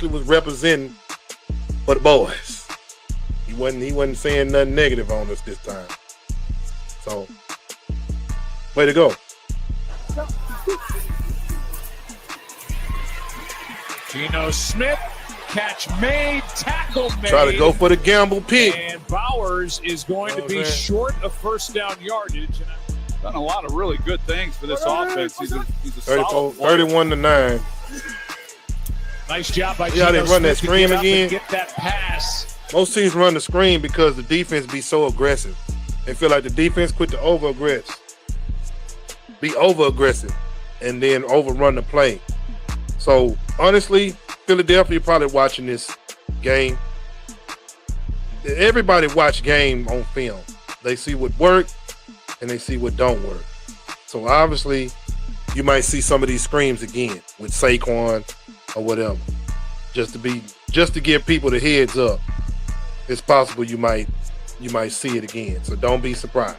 was representing for the boys. He wasn't saying nothing negative on us this time. So, way to go. Geno Smith, catch made, tackle made. Try to go for the gamble pick. And Bowers is going to be short of first down yardage. Done a lot of really good things for this offense. He's a 31-9. Nice job by Geno Smith. They run that screen again. Get that pass. Most teams run the screen because the defense be so aggressive. They feel like the defense quit to be over-aggressive, and then overrun the play. So, honestly, Philadelphia probably watching this game. Everybody watch game on film. They see what worked, and they see what don't work. So, obviously, you might see some of these screams again with Saquon or whatever, just to give people the heads up. It's possible you might see it again. So don't be surprised.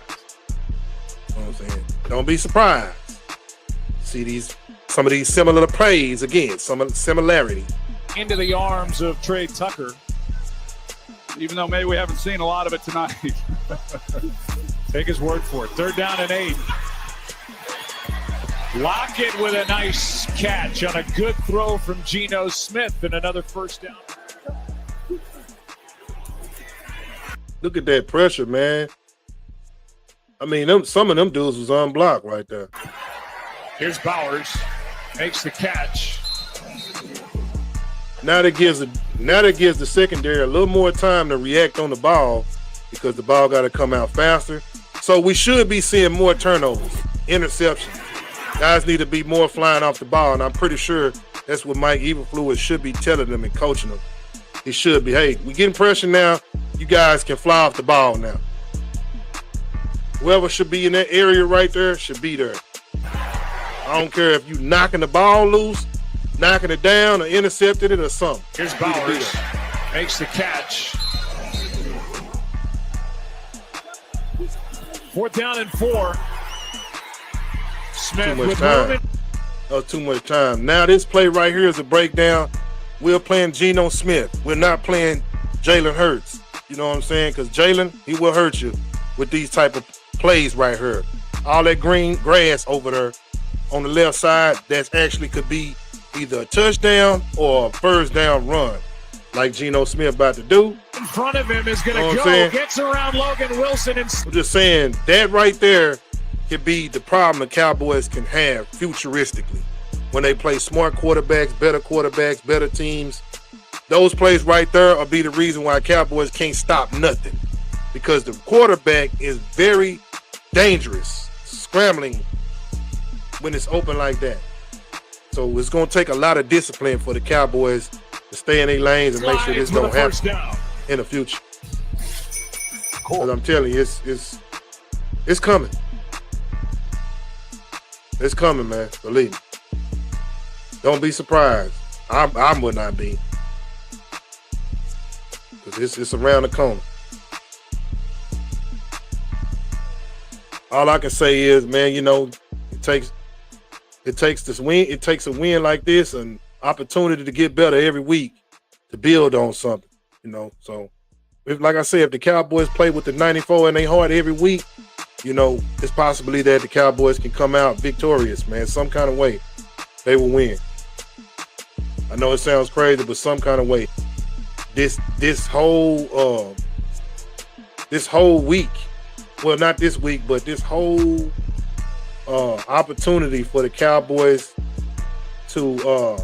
You know what I'm saying? Don't be surprised. See some of these similar plays again, some similarity. Into the arms of Trey Tucker. even though maybe we haven't seen a lot of it tonight. Take his word for it. 3rd down and 8. Lockett with a nice catch on a good throw from Geno Smith and another 1st down. Look at that pressure, man. I mean, some of them dudes was unblocked right there. Here's Bowers. Makes the catch. Now that gives the secondary a little more time to react on the ball because the ball got to come out faster. So we should be seeing more turnovers, interceptions. Guys need to be more flying off the ball, and I'm pretty sure that's what Mike Eberflus should be telling them and coaching them. He should be, hey, we're getting pressure now. You guys can fly off the ball now. Whoever should be in that area right there should be there. I don't care if you knocking the ball loose, knocking it down, or intercepting it or something. Here's Bowers. Makes the catch. 4th down and 4. Smith too much with time. movement. That was too much time. Now this play right here is a breakdown. We're playing Geno Smith. We're not playing Jalen Hurts. You know what I'm saying? Because Jalen, he will hurt you with these type of plays right here. All that green grass over there on the left side, that's actually could be either a touchdown or a 1st down run, like Geno Smith about to do. In front of him is going to go. Saying? Gets around Logan Wilson. And I'm just saying that right there could be the problem the Cowboys can have futuristically when they play smart quarterbacks, better teams. Those plays right there will be the reason why Cowboys can't stop nothing, because the quarterback is very dangerous, scrambling when it's open like that. So it's going to take a lot of discipline for the Cowboys to stay in their lanes and make sure this don't happen in the future. Because I'm telling you, it's coming. It's coming, man. Believe me. Don't be surprised. I would not be. Because it's around the corner. All I can say is, man, you know, it takes this win. It takes a win like this, an opportunity to get better every week, to build on something, you know. So, like I said, if the Cowboys play with the 94 in their heart every week, you know, it's possibly that the Cowboys can come out victorious, man. Some kind of way, they will win. I know it sounds crazy, but some kind of way, this whole week, well, not this week, but this whole opportunity for the Cowboys to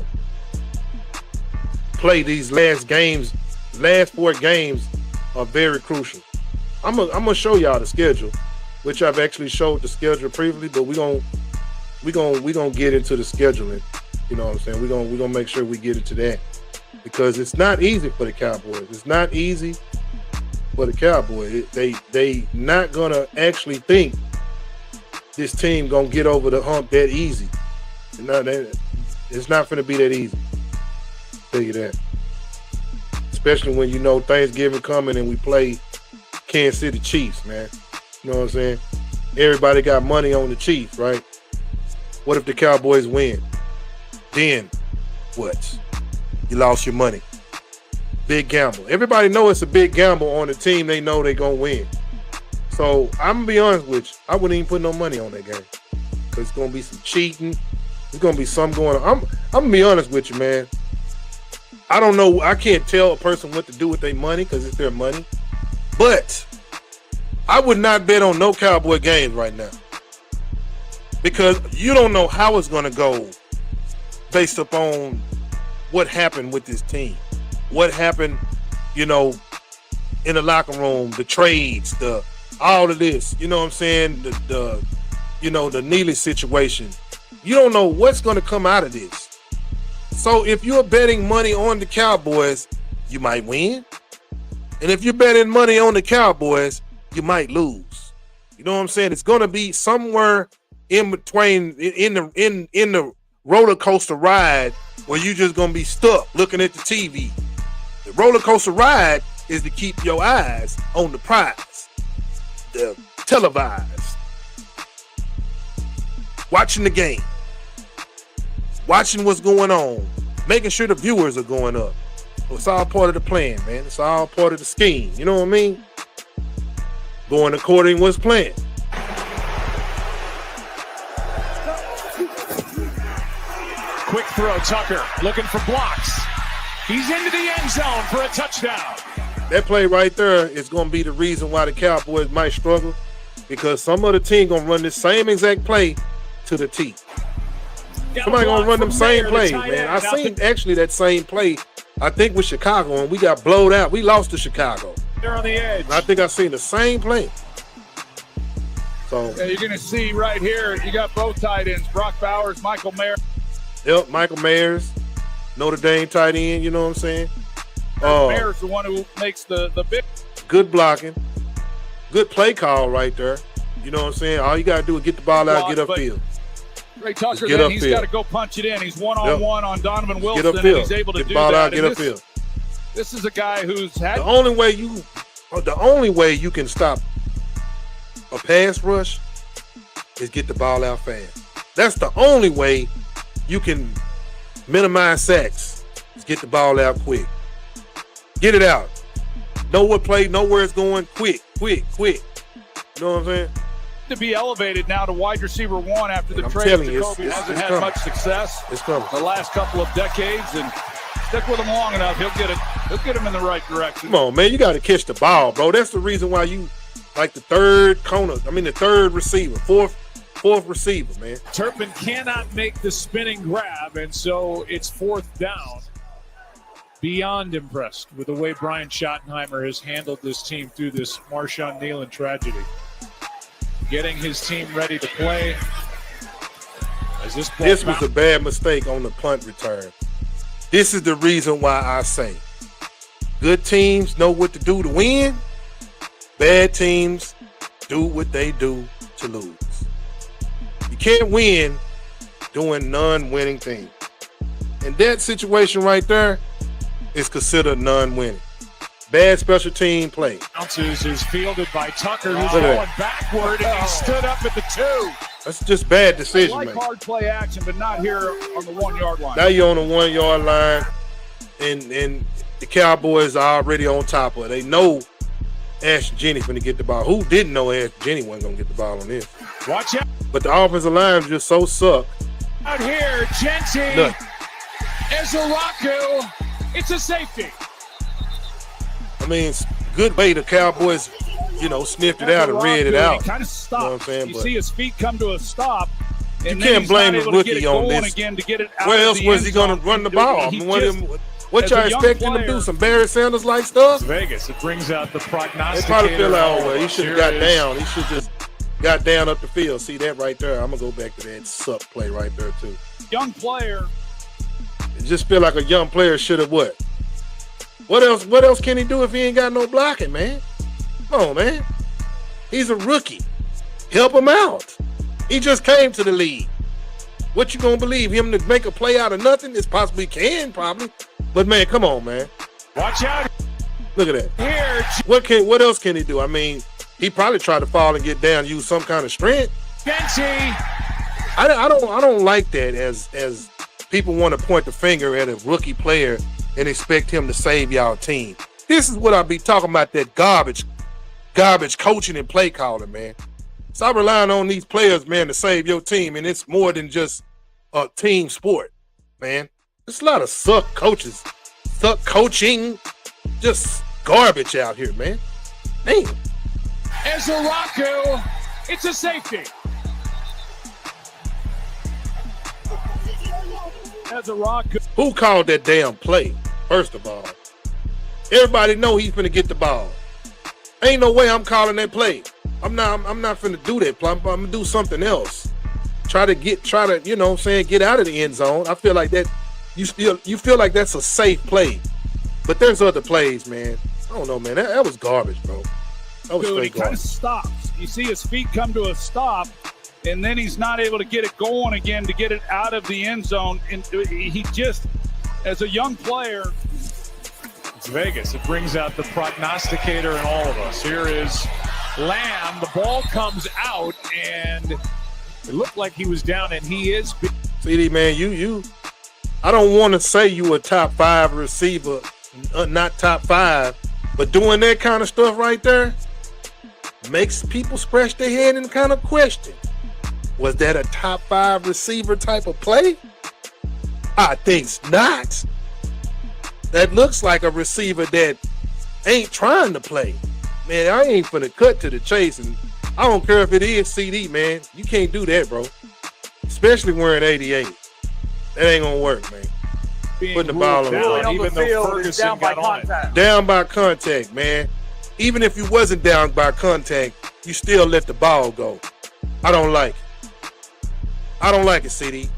play these last 4 games are very crucial. I'm gonna show y'all the schedule, which I've actually showed the schedule previously, but we gonna get into the scheduling. You know what I'm saying? We're gonna make sure we get into that, because it's not easy for the Cowboys. It's not easy for the Cowboys. They not gonna actually think this team gonna get over the hump that easy. It's not gonna be that easy. I'll tell you that. Especially when you know Thanksgiving coming and we play Kansas City Chiefs, man. You know what I'm saying? Everybody got money on the Chiefs, right? What if the Cowboys win? Then what? you lost your money. Big gamble. Everybody know it's a big gamble on the team they know they're going to win. So I'm going to be honest with you. I wouldn't even put no money on that game. Because it's going to be some cheating. There's going to be something going on. I'm going to be honest with you, man. I don't know. I can't tell a person what to do with their money because it's their money. But I would not bet on no Cowboy games right now. Because you don't know how it's going to go based upon what happened with this team. What happened, in the locker room, the trades, all of this, you know what I'm saying? The Neely situation. You don't know what's going to come out of this. So if you're betting money on the Cowboys, you might win. And if you're betting money on the Cowboys, you might lose. You know what I'm saying? It's going to be somewhere in between in the roller coaster ride where you're just going to be stuck looking at the TV. The roller coaster ride is to keep your eyes on the prize, the televised, watching the game, watching what's going on, making sure the viewers are going up. It's all part of the plan, man. It's all part of the scheme. You know what I mean? Going according to what's planned. Quick throw, Tucker looking for blocks. He's into the end zone for a touchdown. That play right there is going to be the reason why the Cowboys might struggle, because some other team going to run this same exact play to the T. Somebody going to run them same plays, man. I seen actually that same play, I think, with Chicago, and we got blowed out. We lost to Chicago. They're on the edge. And I think I seen the same play. So Yeah, you're going to see right here, you got both tight ends, Brock Bowers, Michael Mayer. Yep, Michael Mayers, Notre Dame tight end, you know what I'm saying? Mayer's the one who makes the big. Good blocking. Good play call right there. You know what I'm saying? All you got to do is get the ball out, get upfield. Ray Tucker, get then he's upfield. got to go punch it in. He's one-on-one on Donovan Wilson, Get and upfield. he's able to Get do the ball that. out, get And upfield. This is a guy who's had. The only way you can stop a pass rush is get the ball out fast. That's the only way you can minimize sacks, is get the ball out quick. Get it out. Know what play, know where it's going, quick. You know what I'm saying? To be elevated now to wide receiver one after the I'm trade. telling you, Jacoby hasn't it's had coming. much success It's coming. the last couple of decades, and stick with him long enough, he'll get him in the right direction. Come on, man. You got to catch the ball, bro. That's the reason why you like the third receiver, fourth receiver, man. Turpin cannot make the spinning grab, and so it's fourth down. Beyond impressed with the way Brian Schottenheimer has handled this team through this Marshawn Nealon tragedy. Getting his team ready to play. This was a bad mistake on the punt return. This is the reason why I say good teams know what to do to win. Bad teams do what they do to lose. You can't win doing non-winning things. And that situation right there is considered non-winning. Bad special team play. Bounces is fielded by Tucker, who's Look at going that. backward, and he stood up at the 2. That's just bad I decision like making. hard play action, but not here on the 1 yard line. Now you're on the 1 yard line, and the Cowboys are already on top of it. They know Ashton Jennings going to get the ball. Who didn't know Ashton Jennings wasn't going to get the ball on this? Watch out But the offensive line just so suck. out here, Genty, Look. Ezaraku. It's a safety. I mean, it's a good way the Cowboys, sniffed it out and read it out. He kind of stopped. You know what I'm saying? You But see his feet come to a stop. And you then can't he's blame not the able to get rookie it on going this. again to get it out Where of else the was end he going zone. to run the ball? I He mean, just- what as y'all a young expecting him to do? player- Some Barry Sanders like stuff? Vegas, it brings out the They prognosticator. probably feel like, oh, well, he should have Here got it is. down. He should just got down up the field. See that right there? I'm going to go back to that suck play right there, too. Young player. It just feel like a young player should have what? What else can he do if he ain't got no blocking, man? Come on, man. He's a rookie. Help him out. He just came to the league. What you gonna believe? Him to make a play out of nothing? It's possibly can, probably. But man, come on, man. Watch out Look at that. here, What else can he do? I mean, he probably tried to fall and get down, use some kind of strength. Genty. I don't like that as people want to point the finger at a rookie player and expect him to save y'all team. This is what I be talking about, that garbage coaching and play calling, man. Stop relying on these players, man, to save your team, and it's more than just a team sport, man. There's a lot of suck coaches, suck coaching, just garbage out here, man. Damn. As Araku, it's a safety. As Araku. Who called that damn play, first of all? Everybody know he's finna get the ball. Ain't no way I'm calling that play. I'm not finna do that play. I'm gonna do something else. Try to, you know what I'm saying, get out of the end zone. I feel like that, you feel like that's a safe play. But there's other plays, man. I don't know, man. That was garbage, bro. That was straight He kind garbage. of stops. You see his feet come to a stop, and then he's not able to get it going again to get it out of the end zone. And he just, as a young player, It's Vegas. It brings out the prognosticator in all of us. Here is Lamb. The ball comes out, and it looked like he was down, and he is. CD, man, you. I don't want to say you a top 5 receiver, not top 5, but doing that kind of stuff right there makes people scratch their head and kind of question, was that a top 5 receiver type of play? I think's not. That looks like a receiver that ain't trying to play. Man, I ain't finna cut to the chase, and I don't care if it is CD, man. You can't do that, bro. Especially wearing 88. That ain't gonna work, man. Putting the ball on the down, line. even though Ferguson got on it. Down by contact, man. Even if you wasn't down by contact, you still let the ball go. I don't like it. I don't like it, CD.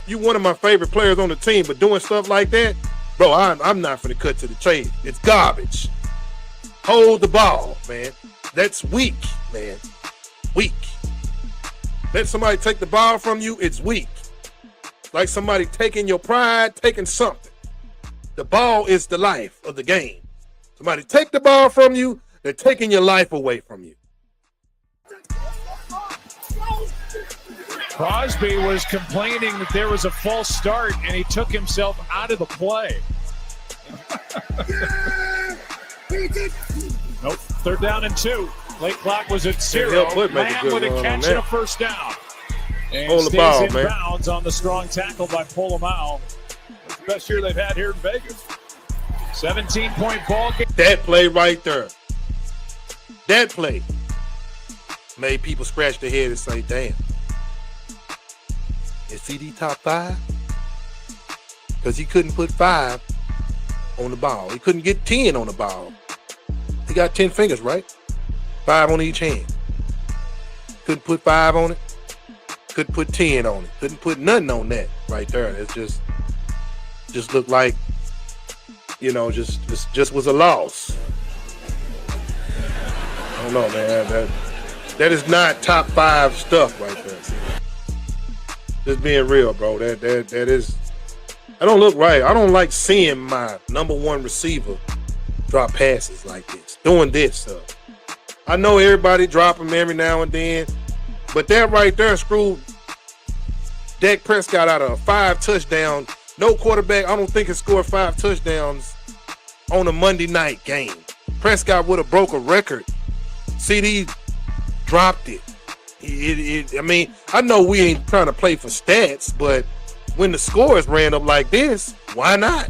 You one of my favorite players on the team, but doing stuff like that, bro, I'm not finna cut to the chase. It's garbage. Hold the ball, man. That's weak, man. Weak. Let somebody take the ball from you, it's weak. Like somebody taking your pride, taking something. The ball is the life of the game. Somebody take the ball from you, they're taking your life away from you. Crosby was complaining that there was a false start, and he took himself out of the play. Nope. 3rd down and 2. Late clock was at 0. Lamb with a catch and a first down. And Hold the stays ball, in man. bounds on the strong tackle by Polamalu. That's the best year they've had here in Vegas. 17-point ball game. That play right there. That play made people scratch their head and say, damn. Is CD top 5? Because he couldn't put 5 on the ball. He couldn't get 10 on the ball. He got 10 fingers, right? 5 on each hand. Couldn't put 5 on it. Couldn't put 10 on it. Couldn't put nothing on that right there. It just looked like, you know, just was a loss. I don't know, man. That is not top 5 stuff right there. Just being real, bro. That is. I don't look right. I don't like seeing my number 1 receiver drop passes like this, doing this stuff. I know everybody drop them every now and then, but that right there screwed Dak Prescott out of 5 touchdowns. No quarterback, I don't think, has scored 5 touchdowns on a Monday night game. Prescott would have broke a record. CD dropped it. I mean, I know we ain't trying to play for stats, but when the scores ran up like this, why not?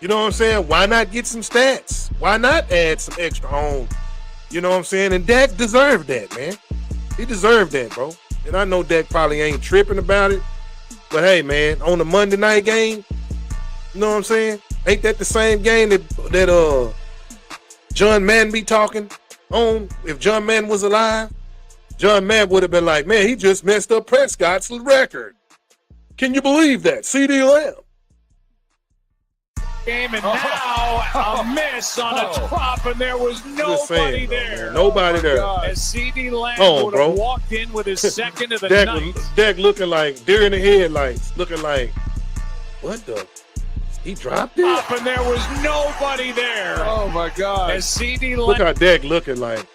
You know what I'm saying? Why not get some stats? Why not add some extra on? You know what I'm saying? And Dak deserved that, man. He deserved that, bro. And I know Dak probably ain't tripping about it, but hey, man, on the Monday night game, you know what I'm saying? Ain't that the same game that John Madden be talking on? If John Madden was alive, John Madden would have been like, man, he just messed up Prescott's record. Can you believe that? CD Lamb. Game, and now a miss on a drop, and there was nobody there. Man, nobody there. As CD Lamb would have walked in with his second of the night. Dak looking like deer in the headlights, looking like, what the? He dropped it? And there was nobody there. Oh, my God. As CD Look Lamb. how Dak looking like,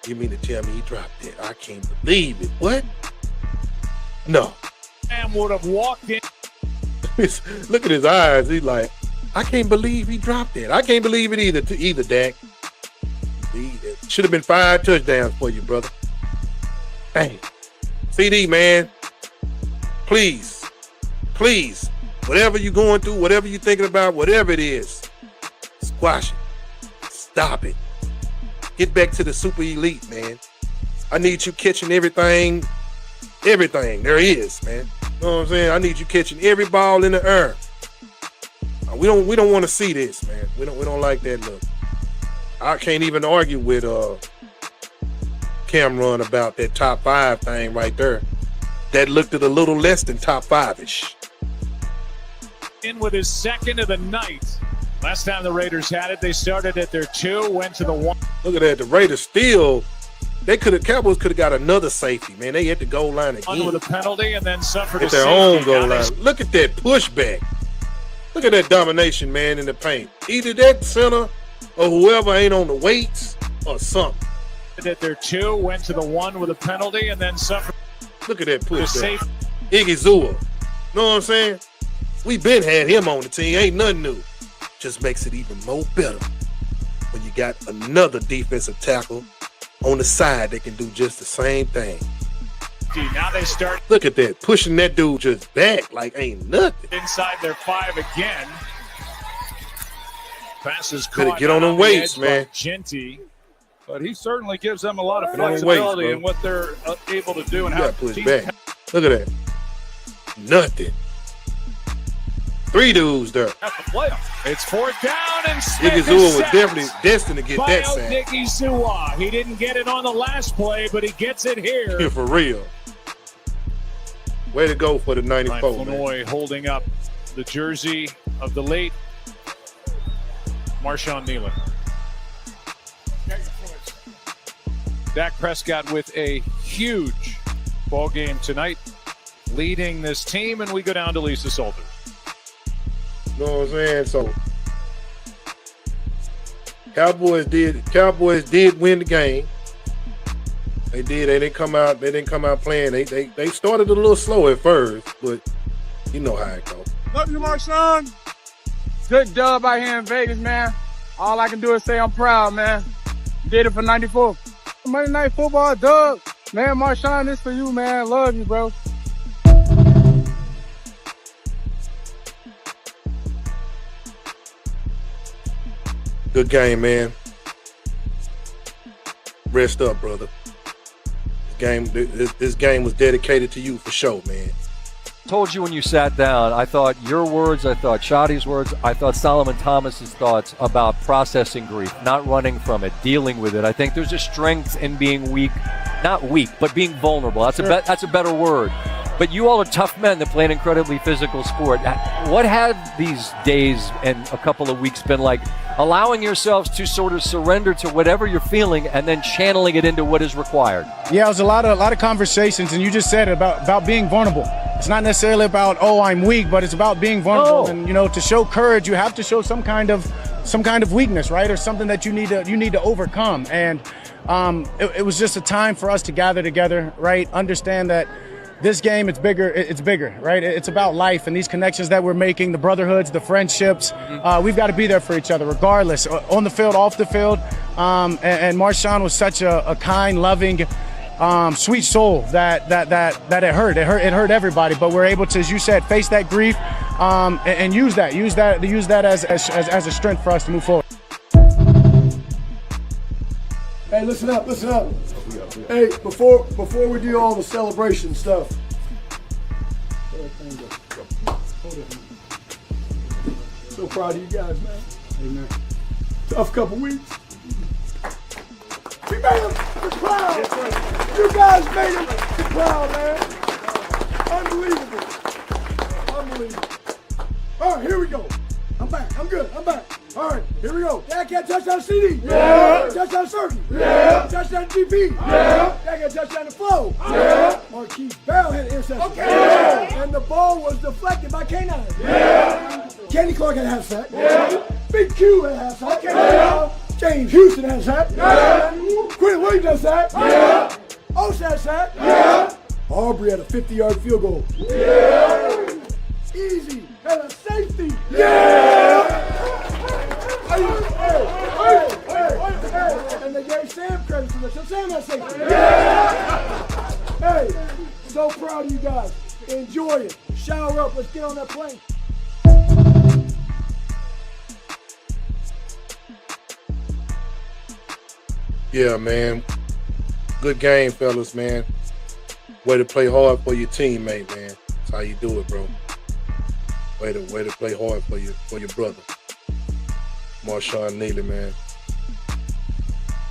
you mean to tell me he dropped it? I can't believe it. What? No. Lamb would have walked in. Look at his eyes. He's like, I can't believe he dropped it. I can't believe it either, Dak. It should have been 5 touchdowns for you, brother. Dang. CD, man. Please. Whatever you're going through, whatever you're thinking about, whatever it is, squash it. Stop it. Get back to the super elite, man. I need you catching everything there is, man. You know what I'm saying? I need you catching every ball in the air. We don't want to see this, man. We don't like that look. I can't even argue with Cameron about that top 5 thing right there. That looked at a little less than top 5-ish. In with his second of the night. Last time the Raiders had it, they started at their 2, went to the 1. Look at that. The Raiders still, Cowboys could have got another safety, man. They hit the goal line again. With a penalty and then suffered at their own goal line. Look at that pushback. Look at that domination, man, in the paint. Either that center or whoever ain't on the weights or something. At their 2, went to the 1 with a penalty and then suffered. Look at that pushback. Iggy Zua. Know what I'm saying? We been had him on the team. Ain't nothing new. Just makes it even more better when you got another defensive tackle on the side that can do just the same thing. Now they start. Look at that, pushing that dude just back like ain't nothing. Inside their 5 again. Passes better get on them weights, man. Genty. But he certainly gives them a lot of flexibility in what they're able to do and how to push back. Look at that. Nothing. 3 dudes there. At the playoff. It's 4th down and Iggy Zua was definitely destined to get that sack. Iggy Zua. He didn't get it on the last play, but he gets it here. For real. Way to go for the 94. Illinois holding up the jersey of the late Marshawn Nealon. Dak Prescott with a huge ball game tonight, leading this team, and we go down to Lisa Salters. You know what I'm saying? So Cowboys did win the game. They did. They didn't come out playing. They started a little slow at first, but you know how it goes. Love you, Marshawn. Good dub out here in Vegas, man. All I can do is say I'm proud, man. Did it for 94. Monday Night Football dub. Man, Marshawn, this for you, man. Love you, bro. Good game, man. Rest up, brother. This game was dedicated to you for sure, man. Told you when you sat down, I thought your words, I thought Shadi's words, I thought Solomon Thomas's thoughts about processing grief, not running from it, dealing with it. I think there's a strength in being weak, not weak, but being vulnerable. That's a better word. But you all are tough men that play an incredibly physical sport. What have these days and a couple of weeks been like, allowing yourselves to sort of surrender to whatever you're feeling and then channeling it into what is required? Yeah, it was a lot of conversations, and you just said it about being vulnerable. It's not necessarily about, oh, I'm weak, but it's about being vulnerable. Oh. And, you know, to show courage, you have to show some kind of weakness, right? Or something that you need to overcome. And it was just a time for us to gather together, right? Understand that this game, it's bigger, right? It's about life and these connections that we're making, the brotherhoods, the friendships. We've got to be there for each other, regardless, on the field, off the field. And Marshawn was such a kind, loving, sweet soul that it hurt. It hurt everybody. But we're able to, as you said, face that grief and use that as a strength for us to move forward. Hey, listen up. Hey, before we do all the celebration stuff. So proud of you guys, man. Amen. Tough couple weeks. We made them proud. You guys made them proud, man. Unbelievable. All right, here we go. I'm back. I'm good. I'm back. All right, here we go. Dak got touchdown CD. Yeah. Touchdown Circuit. Yeah. Touchdown GP. Yeah. Dak got touchdown the flow. Yeah. Marquise Bell had an interception. Okay. Yeah. And the ball was deflected by K9. Yeah. Kenny Clark had a half sack. Yeah. Big Q had a half sack. Okay. Yeah. James Houston had a sack. Yeah. Quinn Williams had a sack. Yeah. Osh had a sack. Yeah. Aubrey had a 50-yard field goal. Yeah. Easy and a safety. Yeah! Hey. And they gave Sam credit for this. So Sam has safety. Yeah! Hey, so proud of you guys. Enjoy it. Shower up. Let's get on that plane. Yeah, man. Good game, fellas, man. Way to play hard for your teammate, man. That's how you do it, bro. Way to play hard for your brother. Marshawn Neely, man.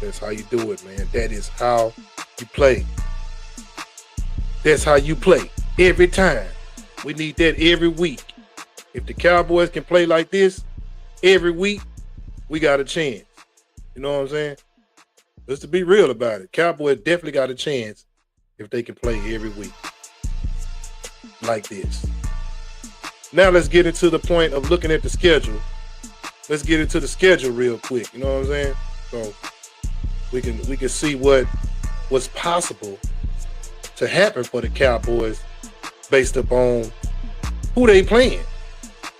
That's how you do it, man. That is how you play. That's how you play every time. We need that every week. If the Cowboys can play like this every week, we got a chance. You know what I'm saying? Just to be real about it, Cowboys definitely got a chance if they can play every week like this. Now let's get into the point of looking at the schedule. Let's get into the schedule real quick. You know what I'm saying? So we can see what's possible to happen for the Cowboys based upon who they playing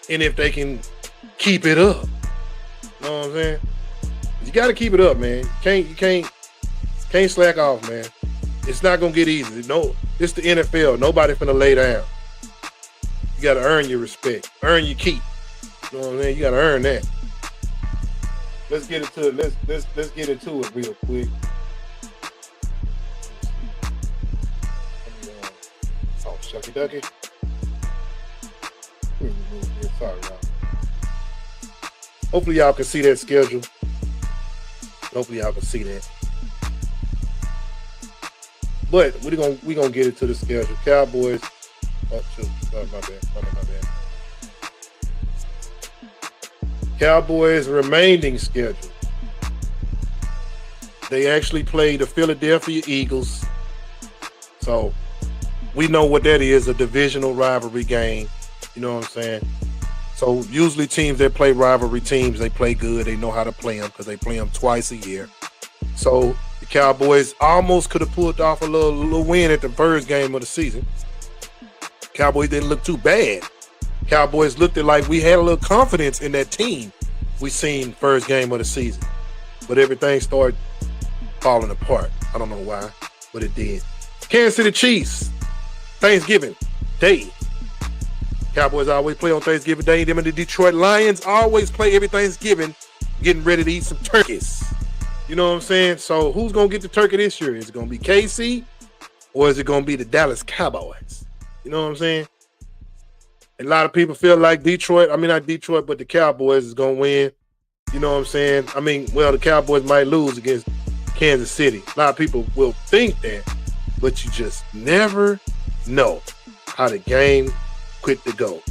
and if they can keep it up. You know what I'm saying? You got to keep it up, man. You can't slack off, man. It's not gonna get easy. No, it's the NFL. Nobody finna lay down. You got to earn your respect, earn your keep. You know what I'm saying? You got to earn that. Let's get into it. Let's get into it real quick. Oh, shucky ducky. Sorry, y'all. Hopefully y'all can see that schedule. Hopefully y'all can see that. But we're gonna get into the schedule. Cowboys. Oh, shoot. Sorry, my bad. Cowboys remaining schedule. They actually play the Philadelphia Eagles. So we know what that is, a divisional rivalry game. You know what I'm saying? So usually teams that play rivalry teams, they play good. They know how to play them because they play them twice a year. So the Cowboys almost could have pulled off a little win at the first game of the season. Cowboys didn't look too bad. Cowboys looked like we had a little confidence in that team we seen first game of the season. But everything started falling apart. I don't know why, but it did. Kansas City Chiefs, Thanksgiving Day. Cowboys always play on Thanksgiving Day. Them and the Detroit Lions always play every Thanksgiving, getting ready to eat some turkeys. You know what I'm saying? So who's going to get the turkey this year? Is it going to be KC or is it going to be the Dallas Cowboys? You know what I'm saying? A lot of people feel like not Detroit, but the Cowboys is going to win. You know what I'm saying? The Cowboys might lose against Kansas City. A lot of people will think that, but you just never know how the game quit to go,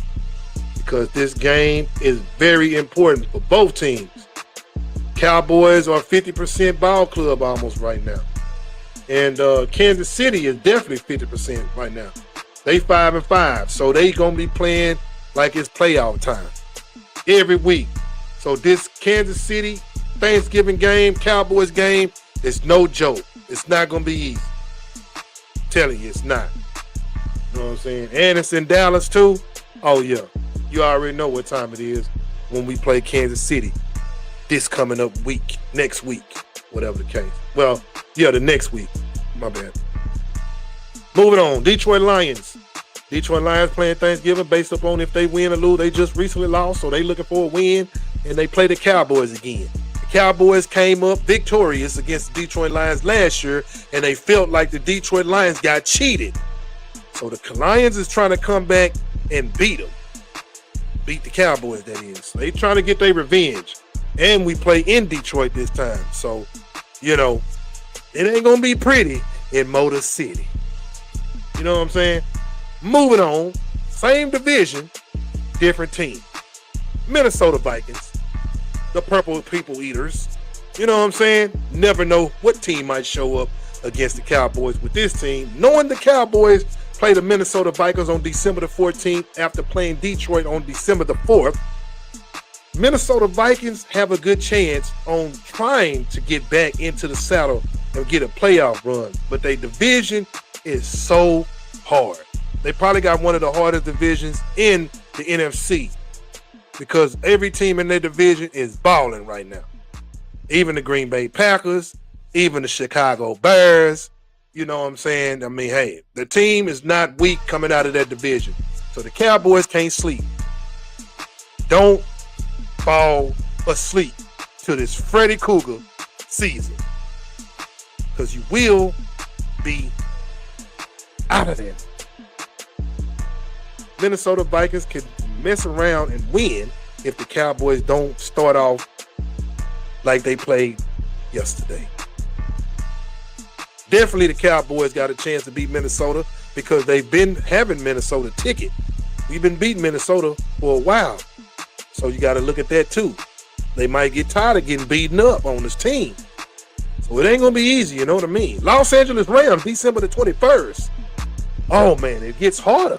because this game is very important for both teams. Cowboys are 50% ball club almost right now, and Kansas City is definitely 50% right now. They 5-5, so they gonna be playing like it's playoff time every week. So this Kansas City Thanksgiving game, Cowboys game, is no joke. It's not gonna be easy. I'm telling you, it's not. You know what I'm saying? And it's in Dallas too. Oh yeah, you already know what time it is when we play Kansas City this coming up week, next week, whatever the case. Well, yeah, the next week. My bad. Moving on, Detroit Lions. Detroit Lions playing Thanksgiving based upon if they win or lose. They just recently lost, so they looking for a win, and they play the Cowboys again. The Cowboys came up victorious against the Detroit Lions last year, and they felt like the Detroit Lions got cheated. So the Lions is trying to come back and beat them. Beat the Cowboys, that is. So they trying to get their revenge. And we play in Detroit this time. So, it ain't going to be pretty in Motor City. You know what I'm saying? Moving on. Same division, different team. Minnesota Vikings. The Purple People Eaters. You know what I'm saying? Never know what team might show up against the Cowboys with this team. Knowing the Cowboys play the Minnesota Vikings on December the 14th after playing Detroit on December the 4th. Minnesota Vikings have a good chance on trying to get back into the saddle and get a playoff run, but their division is so hard. They probably got one of the hardest divisions in the NFC, because every team in their division is balling right now. Even the Green Bay Packers, even the Chicago Bears. You know what I'm saying? I mean, hey, the team is not weak coming out of that division. So the Cowboys can't sleep. Don't fall asleep to this Freddy Krueger season, because you will be out of there. Minnesota Vikings can mess around and win if the Cowboys don't start off like they played yesterday. Definitely the Cowboys got a chance to beat Minnesota because they've been having Minnesota ticket. We've been beating Minnesota for a while. So you got to look at that too. They might get tired of getting beaten up on this team. So it ain't going to be easy, you know what I mean? Los Angeles Rams, December the 21st. Oh, man, it gets harder.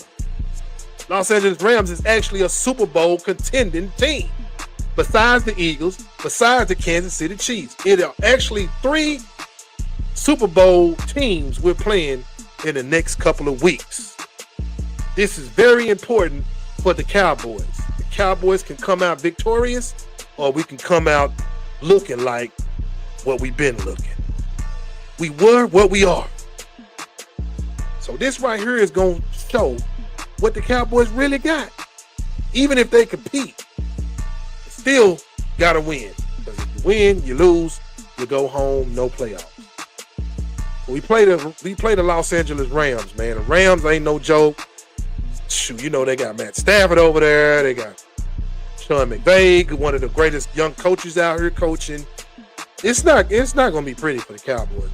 Los Angeles Rams is actually a Super Bowl contending team. Besides the Eagles, besides the Kansas City Chiefs. It are actually 3 Super Bowl teams we're playing in the next couple of weeks. This is very important for the Cowboys. The Cowboys can come out victorious, or we can come out looking like what we've been looking. We were what we are. So this right here is going to show what the Cowboys really got. Even if they compete, still got to win. Because if you win, you lose, you go home, no playoffs. We play the Los Angeles Rams, man. The Rams ain't no joke. Shoot, you know they got Matt Stafford over there. They got Sean McVay, one of the greatest young coaches out here coaching. It's not gonna be pretty for the Cowboys.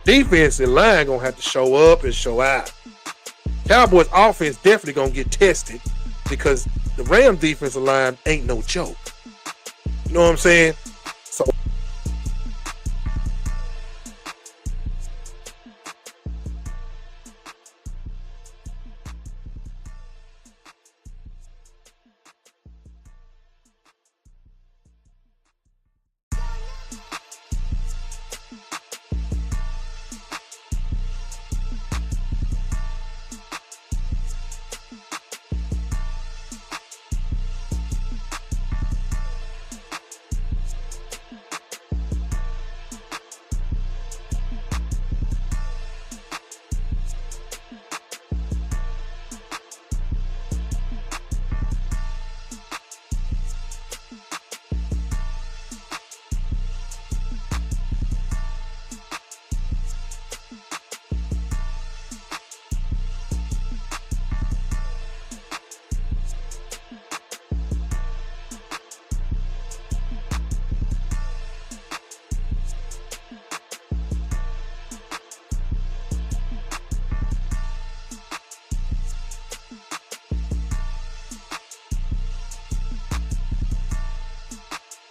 Defensive line gonna have to show up and show out. Cowboys offense definitely gonna get tested because the Rams defensive line ain't no joke. You know what I'm saying? So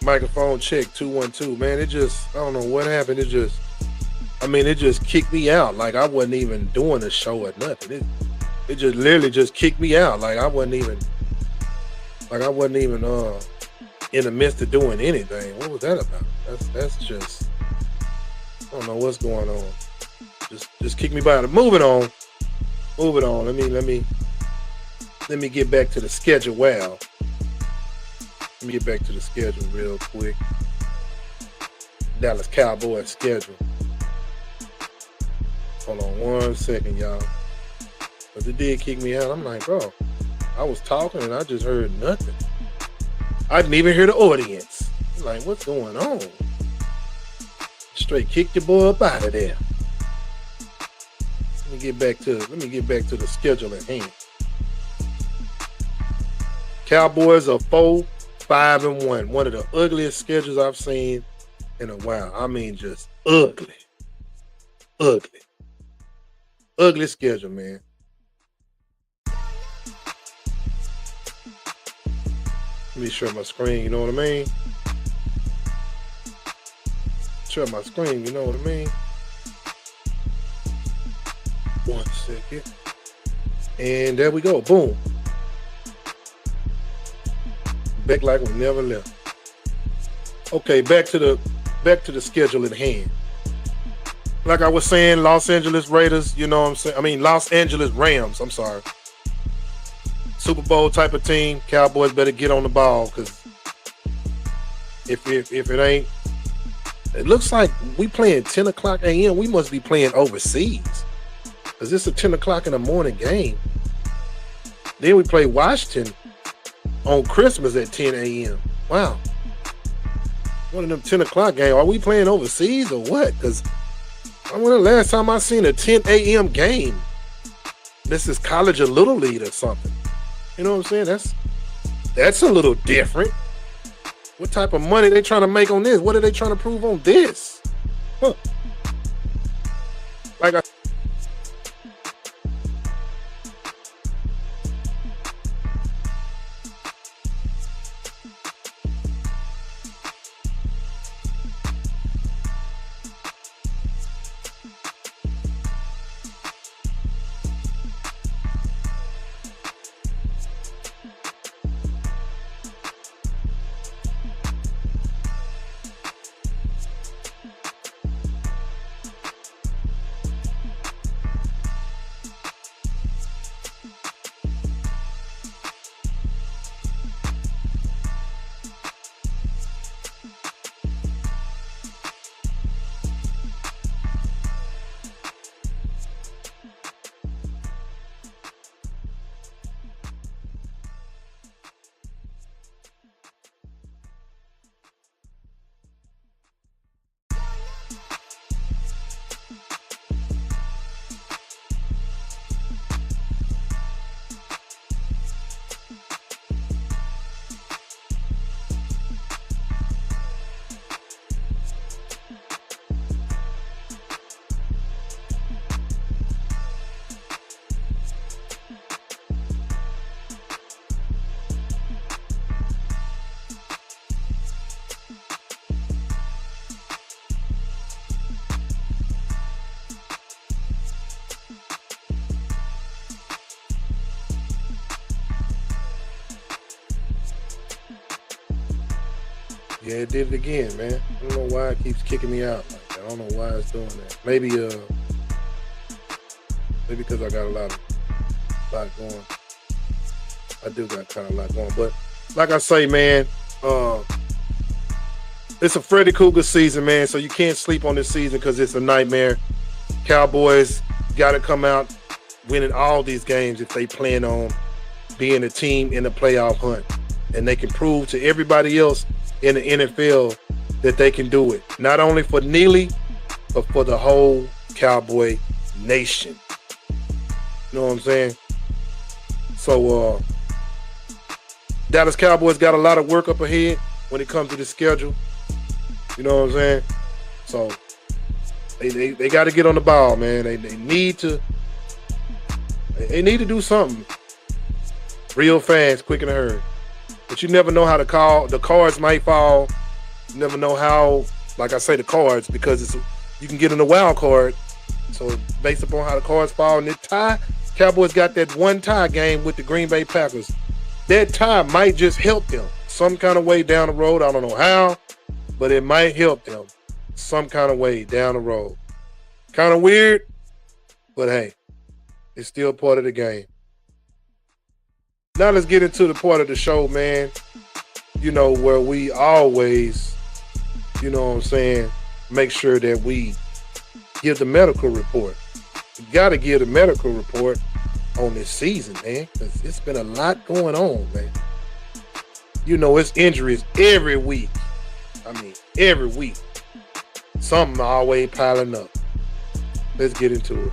microphone check 212, man. It just, I don't know what happened. It just kicked me out. Like I wasn't even doing a show or nothing. It just literally just kicked me out. Like I wasn't even in the midst of doing anything. What was that about? That's just, I don't know what's going on. Just kick me by. Moving on. Let me get back to the schedule. Wow. Let me get back to the schedule real quick. Dallas Cowboys schedule. Hold on 1 second, y'all. But it did kick me out. I'm like, bro, I was talking and I just heard nothing. I didn't even hear the audience. I'm like, what's going on? Straight kicked your boy up out of there. Let me get back to the schedule at hand. Cowboys are 4-5-1. One of the ugliest schedules I've seen in a while. I mean, just ugly. Ugly schedule, man. Let me share my screen, you know what I mean? Share my screen, you know what I mean? 1 second. And there we go. Boom. Back like we never left. Okay, back to the schedule at hand. Like I was saying, Los Angeles Raiders, you know what I'm saying? I mean, Los Angeles Rams, I'm sorry. Super Bowl type of team. Cowboys better get on the ball because if it ain't, it looks like we playing 10 o'clock a.m. We must be playing overseas because it's a 10 o'clock in the morning game. Then we play Washington on Christmas at 10 a.m. Wow. One of them 10 o'clock games. Are we playing overseas or what? Because I wonder the last time I seen a 10 a.m. game. This is college or little league or something. You know what I'm saying? That's a little different. What type of money they trying to make on this? What are they trying to prove on this? Huh. Like I Yeah, it did it again, man. I don't know why it keeps kicking me out. Like, I don't know why it's doing that. Maybe because I got a lot going. I do got kind of a lot going. But like I say, man, it's a Freddy Cougar season, man. So you can't sleep on this season because it's a nightmare. Cowboys got to come out winning all these games if they plan on being a team in the playoff hunt. And they can prove to everybody else in the NFL that they can do it. Not only for Neely, but for the whole Cowboy nation. You know what I'm saying? So Dallas Cowboys got a lot of work up ahead when it comes to the schedule. You know what I'm saying? So they got to get on the ball, man. They need to do something real fast, quick and hurry. But you never know how the cards might fall. You never know how, like I say, the cards, because you can get in a wild card. So based upon how the cards fall in the tie, Cowboys got that one tie game with the Green Bay Packers. That tie might just help them some kind of way down the road. I don't know how, but it might help them some kind of way down the road. Kind of weird, but hey, it's still part of the game. Now let's get into the part of the show, man, you know, where we always, you know what I'm saying, make sure that we give the medical report. You got to give the medical report on this season, man, because it's been a lot going on, man. You know, it's injuries every week. I mean, every week. Something always piling up. Let's get into it.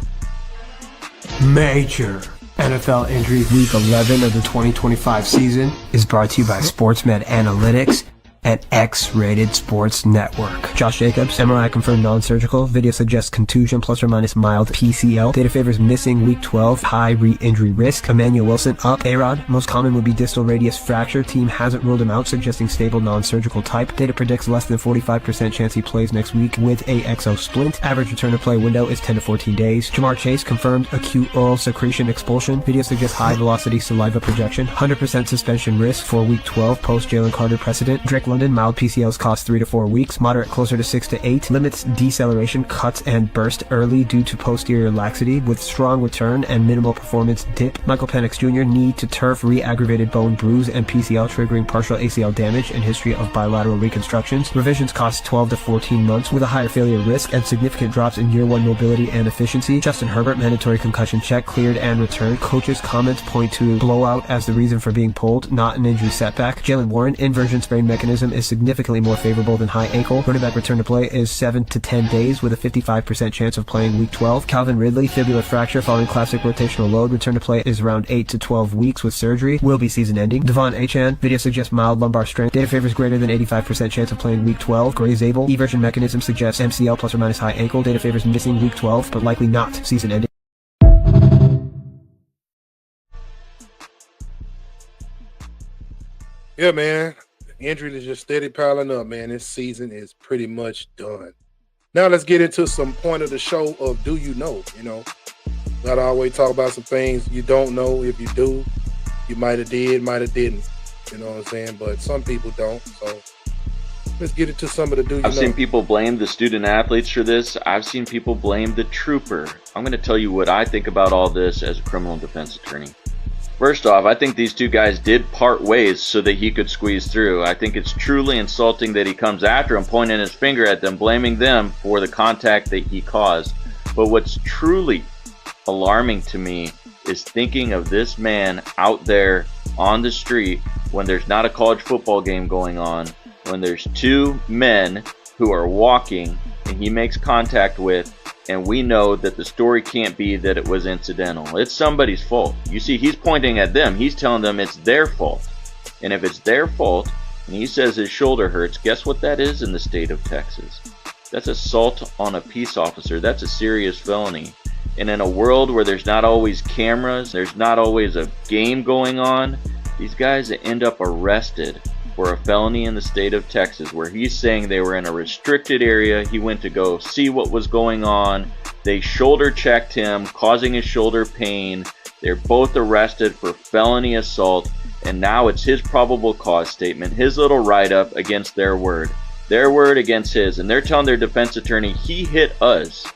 Major NFL injury week 11 of the 2025 season is brought to you by SportsMed Analytics and X-Rated Sports Network. Josh Jacobs, MRI confirmed non-surgical. Video suggests contusion plus or minus mild PCL. Data favors missing week 12, high re-injury risk. Emmanuel Wilson up. A-Rod, most common would be distal radius fracture. Team hasn't ruled him out, suggesting stable non-surgical type. Data predicts less than 45% chance he plays next week with a exo splint. Average return to play window is 10 to 14 days. Jamar Chase confirmed acute oral secretion expulsion. Video suggests high velocity saliva projection. 100% suspension risk for week 12 post Jalen Carter precedent. Drake London, mild PCLs cost 3 to 4 weeks, moderate closer to 6 to 8, limits deceleration, cuts, and burst early due to posterior laxity, with strong return and minimal performance dip. Michael Penix Jr. knee to turf, re-aggravated bone bruise, and PCL triggering partial ACL damage and history of bilateral reconstructions. Revisions cost 12 to 14 months, with a higher failure risk and significant drops in year 1 mobility and efficiency. Justin Herbert, mandatory concussion check, cleared and returned. Coaches' comments point to blowout as the reason for being pulled, not an injury setback. Jalen Warren, inversion sprain mechanism is significantly more favorable than high ankle. Running back return to play is 7 to 10 days with a 55% chance of playing week 12. Calvin Ridley, fibular fracture following classic rotational load. Return to play is around 8 to 12 weeks with surgery. Will be season ending. Devon Achane, video suggests mild lumbar strength. Data favors greater than 85% chance of playing week 12. Gray Zabel, eversion mechanism suggests MCL plus or minus high ankle. Data favors missing week 12, but likely not season ending. Yeah, man. Injuries is just steady piling up, man. This season is pretty much done. Now let's get into some point of the show of do you know? You know, not always talk about some things you don't know. If you do, you might have did, might have didn't. You know what I'm saying? But some people don't. So let's get into some of the do you know. I've seen people blame the student athletes for this. I've seen people blame the trooper. I'm going to tell you what I think about all this as a criminal defense attorney. First off, I think these two guys did part ways so that he could squeeze through. I think it's truly insulting that he comes after him, pointing his finger at them, blaming them for the contact that he caused. But what's truly alarming to me is thinking of this man out there on the street when there's not a college football game going on, when there's two men who are walking and he makes contact with, and we know that the story can't be that it was incidental. It's somebody's fault. You see, he's pointing at them. He's telling them it's their fault. And if it's their fault, and he says his shoulder hurts, guess what that is in the state of Texas? That's assault on a peace officer. That's a serious felony. And in a world where there's not always cameras, there's not always a game going on, these guys end up arrested for a felony in the state of Texas, where he's saying they were in a restricted area. He went to go see what was going on. They shoulder checked him, causing his shoulder pain. They're both arrested for felony assault, and now it's his probable cause statement, his little write-up against their word against his, and they're telling their defense attorney he hit us.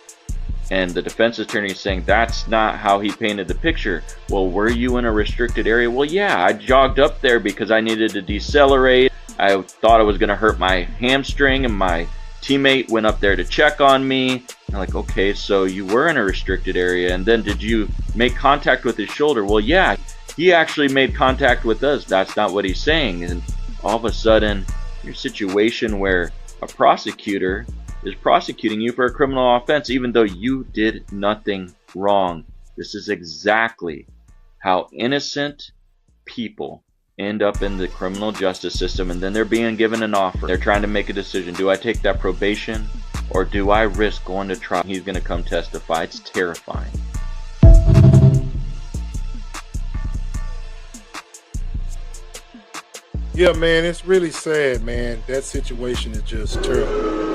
And the defense attorney is saying that's not how he painted the picture. Well, were you in a restricted area? Well, yeah, I jogged up there because I needed to decelerate. I thought it was going to hurt my hamstring, and my teammate went up there to check on me. I'm like, okay, so you were in a restricted area, and then did you make contact with his shoulder? Well, yeah, he actually made contact with us. That's not what he's saying. And all of a sudden, your situation where a prosecutor is prosecuting you for a criminal offense even though you did nothing wrong. This is exactly how innocent people end up in the criminal justice system, and then they're being given an offer. They're trying to make a decision. Do I take that probation, or do I risk going to trial? He's going to come testify. It's terrifying. Yeah, man, it's really sad, man. That situation is just terrible.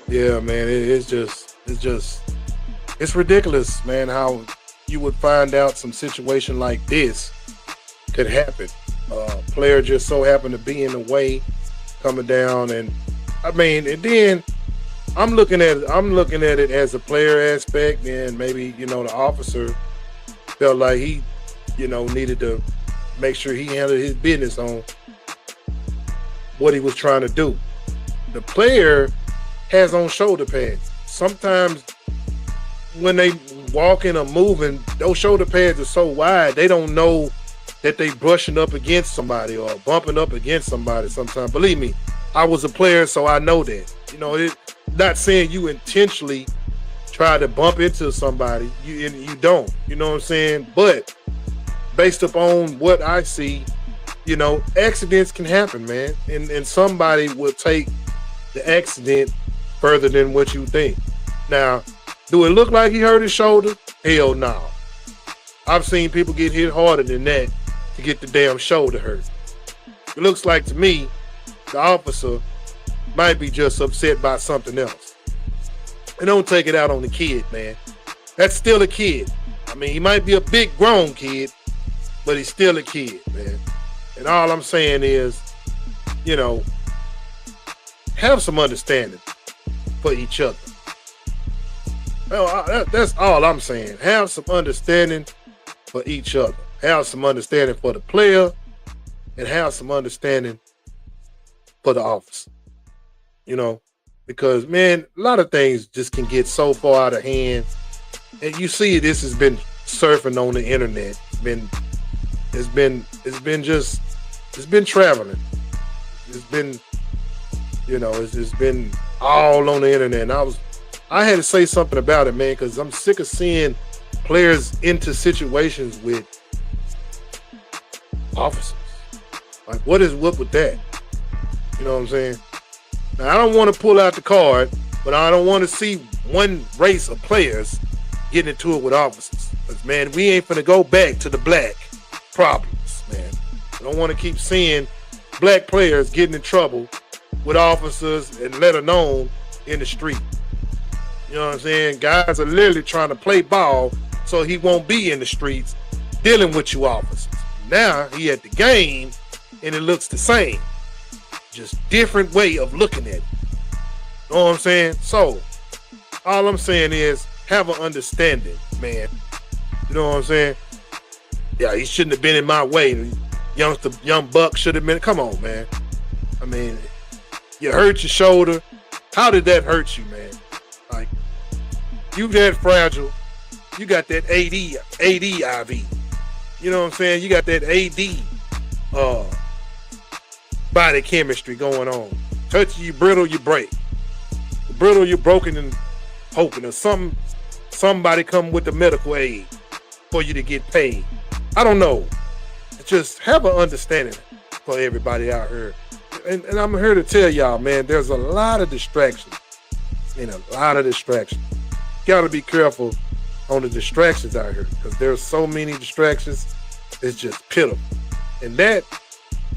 Yeah, man, it's ridiculous, man, how you would find out some situation like this could happen. Player just so happened to be in the way, coming down, and I mean, and then I'm looking at it as a player aspect, and maybe, you know, the officer felt like he, you know, needed to make sure he handled his business on what he was trying to do. The player has on shoulder pads. Sometimes when they walking or moving, those shoulder pads are so wide, they don't know that they brushing up against somebody or bumping up against somebody sometimes. Believe me, I was a player, so I know that. You know, not saying you intentionally try to bump into somebody. You don't. You know what I'm saying? But based upon what I see, you know, accidents can happen, man. And somebody will take the accident further than what you think. Now, do it look like he hurt his shoulder? Hell no. I've seen people get hit harder than that to get the damn shoulder hurt. It looks like to me, the officer might be just upset by something else. And don't take it out on the kid, man. That's still a kid. I mean, he might be a big grown kid, but he's still a kid, man. And all I'm saying is, you know, have some understanding for each other. Well, that's all I'm saying. Have some understanding for each other. Have some understanding for the player, and have some understanding for the officer. You know, because, man, a lot of things just can get so far out of hand. And you see, this has been surfing on the internet. It's been traveling. It's been, you know, it's been all on the internet. And I had to say something about it, man, because I'm sick of seeing players into situations with officers. Like, what with that? You know what I'm saying? Now, I don't want to pull out the card, but I don't want to see one race of players getting into it with officers. Because, man, we ain't finna go back to the black problems, man. I don't want to keep seeing black players getting in trouble with officers and let alone in the street. You know what I'm saying? Guys are literally trying to play ball so he won't be in the streets dealing with you officers. Now he at the game and it looks the same. Just different way of looking at it. You know what I'm saying? So all I'm saying is have an understanding, man. You know what I'm saying? Yeah, he shouldn't have been in my way. Young buck should have been. Come on, man. I mean, you hurt your shoulder. How did that hurt you, man? Like, you that fragile. You got that AD IV. You know what I'm saying? You got that AD body chemistry going on. Touch you brittle, you break. Brittle, you're broken and hoping or somebody come with the medical aid for you to get paid. I don't know. Just have an understanding for everybody out here. And I'm here to tell y'all, man, there's a lot of distractions. Got to be careful on the distractions out here because there's so many distractions. It's just pitiful. And that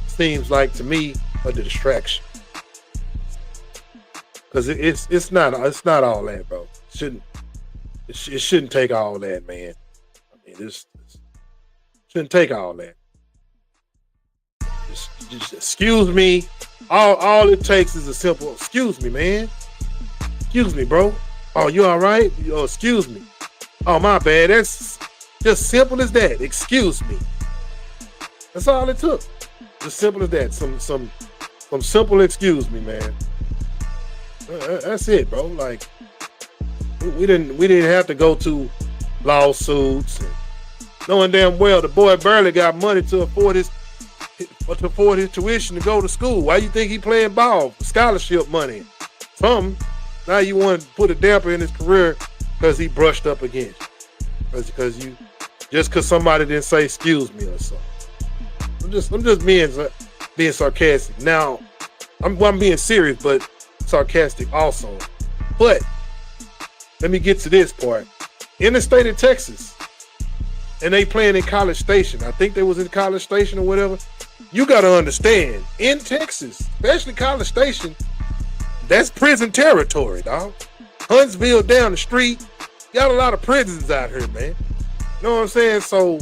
seems like to me a distraction. Because it's not all that, bro. It shouldn't take all that, man. I mean, this shouldn't take all that. Just excuse me. All it takes is a simple excuse me, man. Excuse me, bro. Oh, you all right? Oh, excuse me. Oh, my bad. That's just simple as that. Excuse me. That's all it took. Just simple as that. Some simple excuse me, man. That's it, bro. Like we didn't have to go to lawsuits and knowing damn well the boy barely got money to afford his tuition to go to school. Why you think he playing ball? Scholarship money. Now you want to put a damper in his career because he brushed up against you. Because somebody didn't say excuse me or something. I'm just being sarcastic. Now, I'm being serious, but sarcastic also. But let me get to this part. In the state of Texas, and they playing in College Station. I think they was in College Station or whatever. You got to understand, in Texas, especially College Station, that's prison territory, dog. Huntsville down the street, got a lot of prisons out here, man. You know what I'm saying? So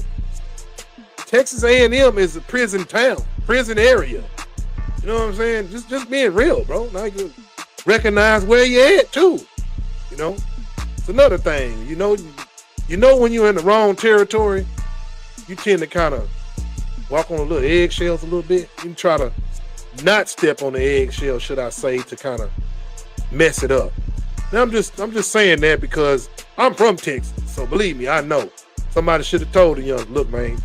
Texas A&M is a prison town, prison area. You know what I'm saying? Just being real, bro. Now you recognize where you at too. You know, it's another thing. You know when you're in the wrong territory, you tend to kind of walk on a little eggshells a little bit. You try to not step on the eggshell, should I say, to kind of mess it up. Now I'm just saying that because I'm from Texas, so believe me, I know. Somebody should have told the young, look, man.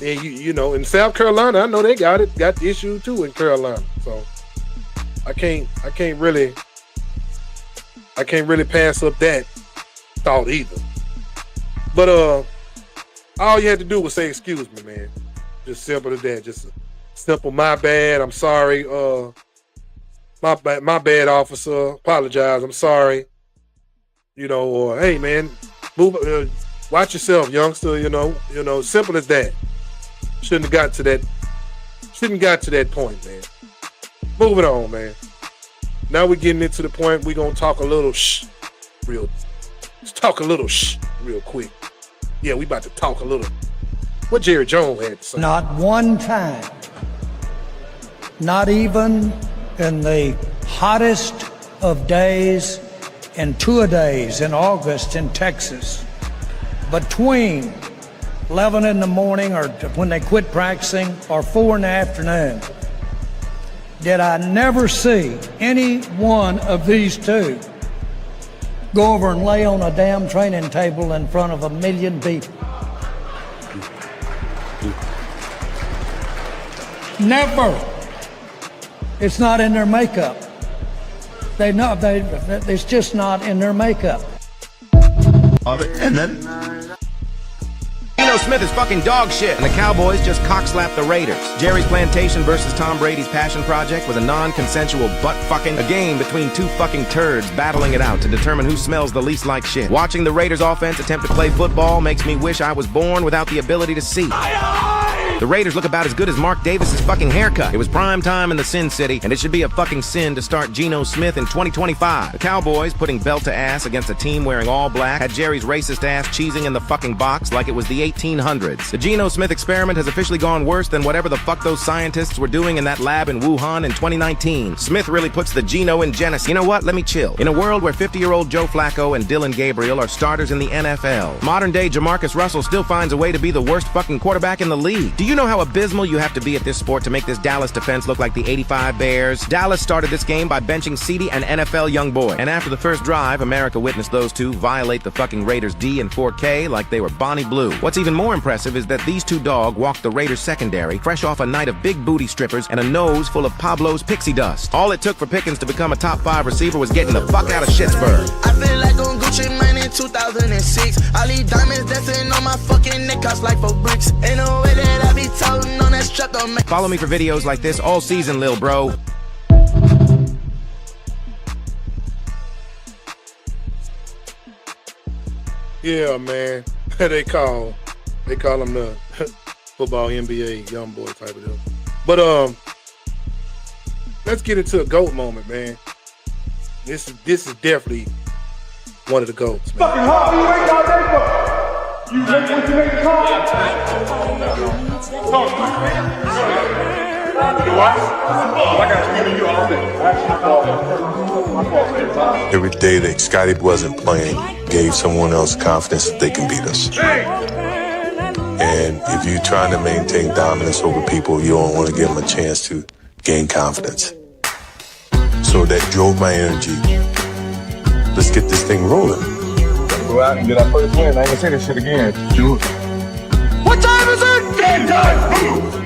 And you know, in South Carolina, I know they got the issue too in Carolina. So I can't really pass up that thought either. But all you had to do was say excuse me, man. Just simple as that. Just a simple my bad. I'm sorry. My bad, officer. Apologize. I'm sorry. You know, or hey, man, move. Watch yourself, youngster. You know, simple as that. Shouldn't got to that point, man. Moving on, man. Now we're getting into the point we're gonna talk a little let's talk a little real quick. Yeah, we about to talk a little. What Jerry Jones had to say. Not one time not even in the hottest of days and two-a-days in August in Texas, between 11 in the morning or when they quit practicing or 4 in the afternoon, did I never see any one of these two go over and lay on a damn training table in front of 1 million people. Never. It's not in their makeup. It's just not in their makeup. And then Geno Smith is fucking dog shit, and the Cowboys just cock-slapped the Raiders. Jerry's Plantation versus Tom Brady's Passion Project was a non-consensual butt-fucking a game between two fucking turds battling it out to determine who smells the least like shit. Watching the Raiders offense attempt to play football makes me wish I was born without the ability to see. The Raiders look about as good as Mark Davis's fucking haircut. It was prime time in the Sin City, and it should be a fucking sin to start Geno Smith in 2025. The Cowboys, putting belt to ass against a team wearing all black, had Jerry's racist ass cheesing in the fucking box like it was the 1800s. The Geno Smith experiment has officially gone worse than whatever the fuck those scientists were doing in that lab in Wuhan in 2019. Smith really puts the Geno in Genesis. You know what? Let me chill. In a world where 50-year-old Joe Flacco and Dylan Gabriel are starters in the NFL, modern-day Jamarcus Russell still finds a way to be the worst fucking quarterback in the league. Do you know how abysmal you have to be at this sport to make this Dallas defense look like the '85 Bears? Dallas started this game by benching CeeDee and NFL young boy. And after the first drive, America witnessed those two violate the fucking Raiders D in 4K like they were Bonnie Blue. What's even more impressive is that these two dogs walked the Raiders secondary fresh off a night of big booty strippers and a nose full of Pablo's pixie dust. All it took for Pickens to become a top 5 receiver was getting the fuck out of Shittsburg. I feel like on Gucci Mane in 2006. All these diamonds dancing on my fucking neck cost like 4 bricks. Ain't no way that I be toting on that strap don't make. Follow me for videos like this all season, lil bro. Yeah, man. they call him the football NBA young boy type of deal. But let's get into a GOAT moment, man. This is definitely one of the GOATs, man. Fucking hard, you ain't got that fuck. You make what you make the call. Every day that Scotty wasn't playing gave someone else confidence that they can beat us. And if you're trying to maintain dominance over people, you don't want to give them a chance to gain confidence. So that drove my energy. Let's get this thing rolling. Go out and get our first win. I ain't gonna say this shit again. Do it. What time is it? Game time!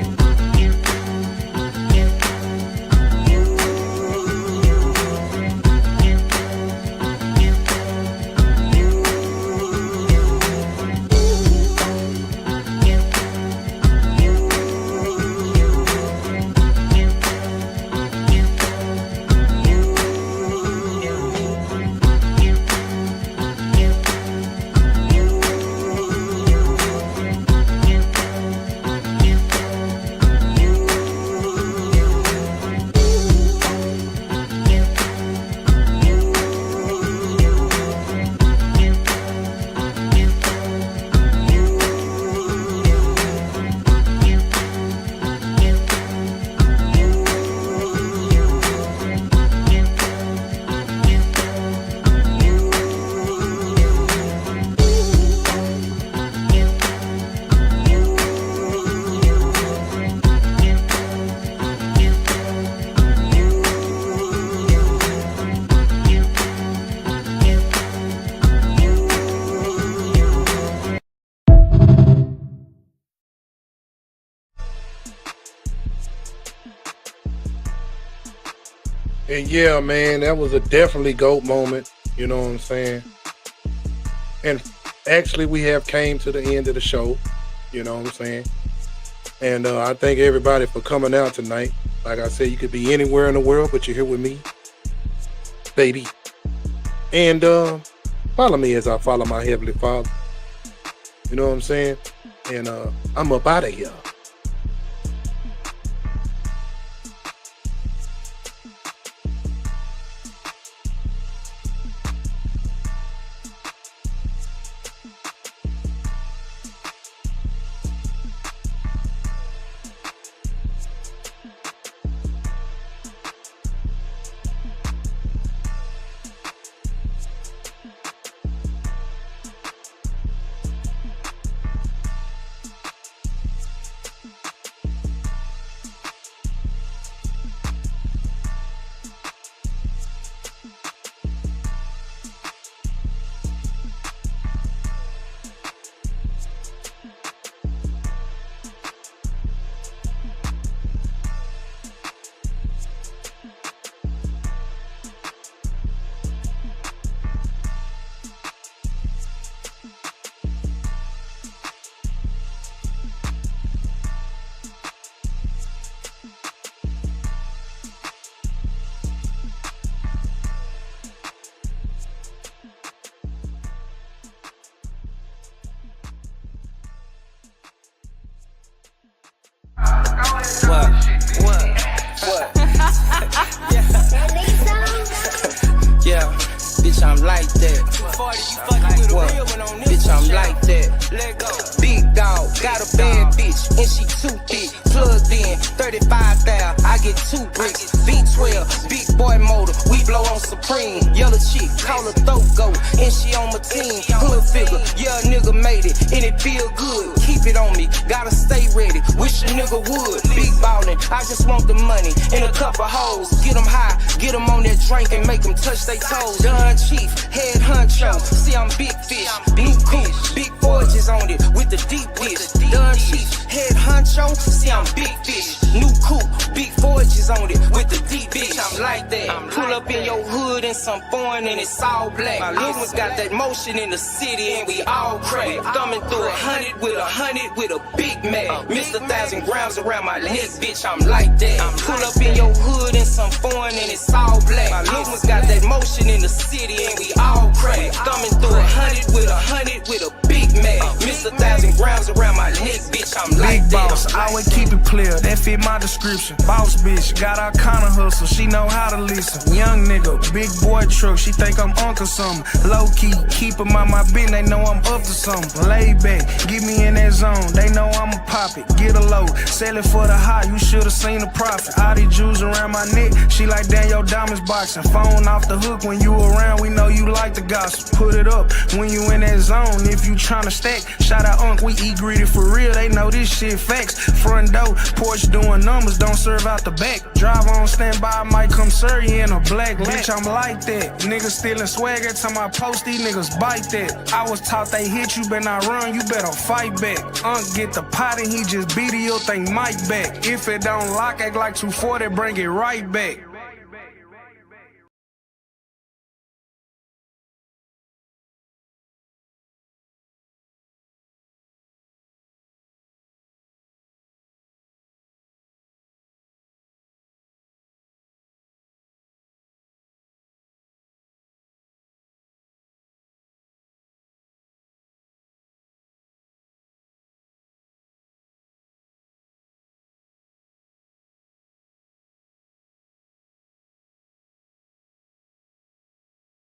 And yeah, man, that was a definitely GOAT moment. You know what I'm saying? And actually, we have came to the end of the show. You know what I'm saying? And I thank everybody for coming out tonight. Like I said, you could be anywhere in the world, but you're here with me, baby. And follow me as I follow my Heavenly Father. You know what I'm saying? And I'm up out of here. and she too thick. Plugged in, 35 down, I get 2 bricks. V12, big boy motor, we blow on Supreme. Yellow chick, call her throat goat, and she on my team. Hood figure, yeah, a nigga made it, and it feel good. Keep it on me, gotta stay ready, wish a nigga would. Big ballin', I just want the money, and a couple hoes. Get them high, get them on that drink, and make them touch they toes. Done chief, head honcho, see I'm big fish, blue coupe, big forges on it, with the deep dish. Done chief, head honcho, see I'm big fish, new coupe, big forges on it, with the deep dish. I'm like that, pull up in your hood in some foreign and it's all black. My little one's got that motion in the city and we all crack. Thumbing through 100 with a big Mac. Missed 1,000 grams around my neck, bitch, I'm like that. Pull up in your hood in some foreign and it's all black. My little one's got that motion in the city and we all crack. Thumbing through 100 with a big Mac. Missed 1,000 grams around my neck, bitch, I'm like big that. boss, always keep it clear, that fit my description. Boss bitch, got all kind of hustle, she know how to listen. Young nigga, big boy truck, she think I'm Uncle something. Low key, keep 'em on my bin, they know I'm up to something. Lay back, get me in that zone, they know I'ma pop it. Get a low, sell it for the high, you should've seen the profit. All these jewels around my neck, she like damn your diamonds boxing. Phone off the hook when you around, we know you like the gossip. Put it up when you in that zone, if you tryna stack. Shout out Unc, we eat greedy for real, they know this shit facts. Front door, porch doing numbers, don't serve out the back. Drive on standby, might come serve you in a black. Bitch, I'm like that. Niggas stealing swag every time I post, these niggas bite that. I was taught they hit you, better not run, you better fight back. Unc get the pot and he just beat it, you'll think Mike back. If it don't lock, act like 240, bring it right back.